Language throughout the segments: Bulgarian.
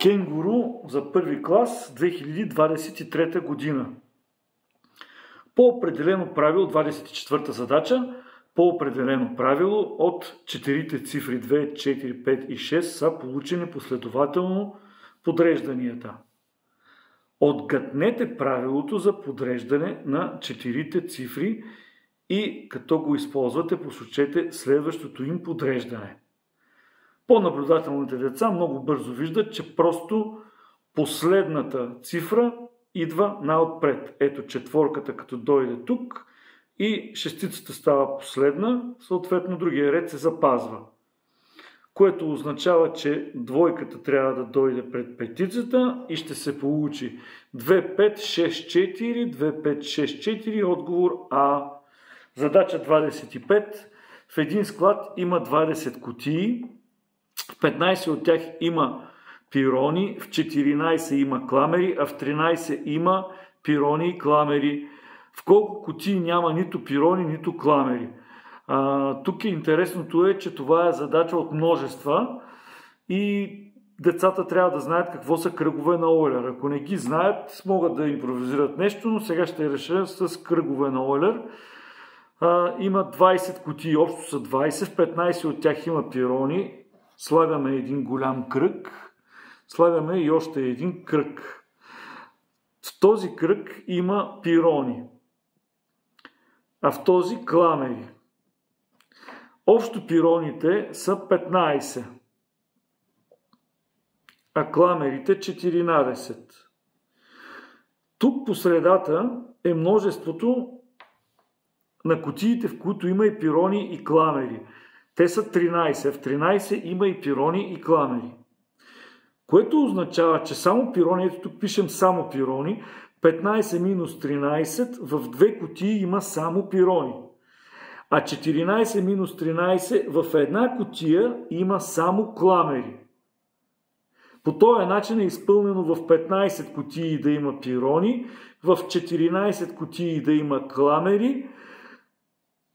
Кенгуру за първи клас 2023 година. По определено правило, 24-та задача, по определено правило от четирите цифри 2, 4, 5 и 6 са получени последователно подрежданията. Отгаднете правилото за подреждане на четирите цифри и като го използвате, посочете следващото им подреждане. По-наблюдателните деца много бързо виждат, че просто последната цифра идва най-отпред. Ето четворката като дойде тук и шестицата става последна, съответно другия ред се запазва. Което означава, че двойката трябва да дойде пред петицата и ще се получи 2, 5, 6, 4, 2, 5, 6, 4, отговор А. Задача 25. В един склад има 20 кутии, в 15 от тях има пирони, в 14 има кламери, а в 13 има пирони и кламери. В колко кутии няма нито пирони, нито кламери? Тук интересното е, че това е задача от множества и децата трябва да знаят какво са кръгове на Ойлер. Ако не ги знаят, могат да импровизират нещо, но сега ще реша с кръгове на Ойлер. Има 20 кутии, общо са 20, в 15 от тях има пирони. Слагаме един голям кръг, слагаме и още един кръг. В този кръг има пирони, а в този кламери. Общо пироните са 15, а кламерите 14. Тук по средата е множеството на кутиите, в които има и пирони и кламери. Те са 13. В 13 има и пирони и кламери. Което означава, че само пирони, ето тук пишем само пирони, 15 минус 13, в две кутии има само пирони. А 14 минус 13 в една кутия има само кламери. По този начин е изпълнено в 15 кутии да има пирони, в 14 кутии да има кламери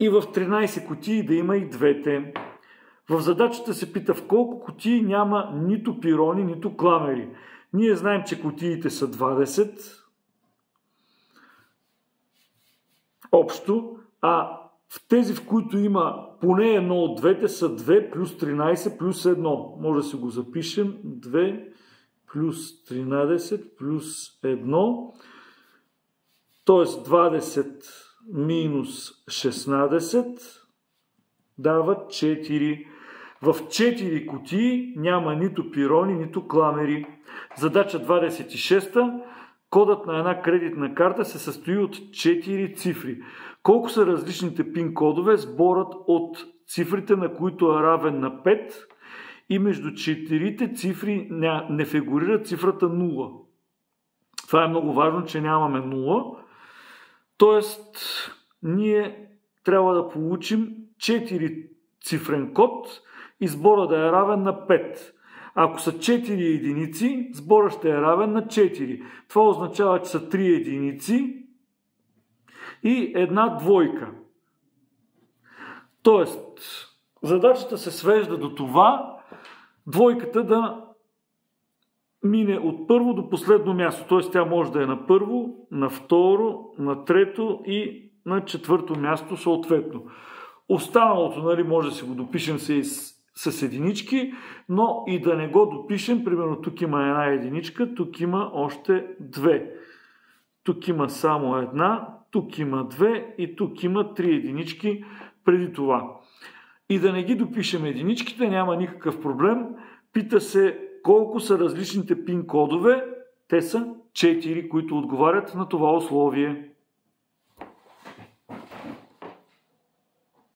и в 13 кутии да има и двете. В задачата се пита в колко кутии няма нито пирони, нито кламери. Ние знаем, че кутиите са 20 общо, а в тези, в които има поне едно от двете, са 2 плюс 13 плюс 1. Може да си го запишем. 2 плюс 13 плюс 1. Тоест 20 минус 16 дава 4. В 4 кутии няма нито пирони, нито кламери. Задача 26. Кодът на една кредитна карта се състои от 4 цифри. Колко са различните пин кодове? Сборът от цифрите, на които е равен на 5 и между 4 цифри не фигурира цифрата 0. Това е много важно, че нямаме 0. Тоест, ние трябва да получим 4 цифрен код и сбора да е равен на 5. Ако са 4 единици, сбора ще е равен на 4. Това означава, че са 3 единици и една двойка. Тоест, задачата се свежда до това двойката да мине от първо до последно място. Тоест, тя може да е на първо, на второ, на трето и на четвърто място съответно. Останалото, може да си го допишем с единички, но и да не го допишем. Примерно тук има една единичка, тук има още две. Тук има само една, тук има две и тук има 3 единички преди това. И да не ги допишем единичките, няма никакъв проблем. Пита се колко са различните пин кодове. Те са 4, които отговарят на това условие.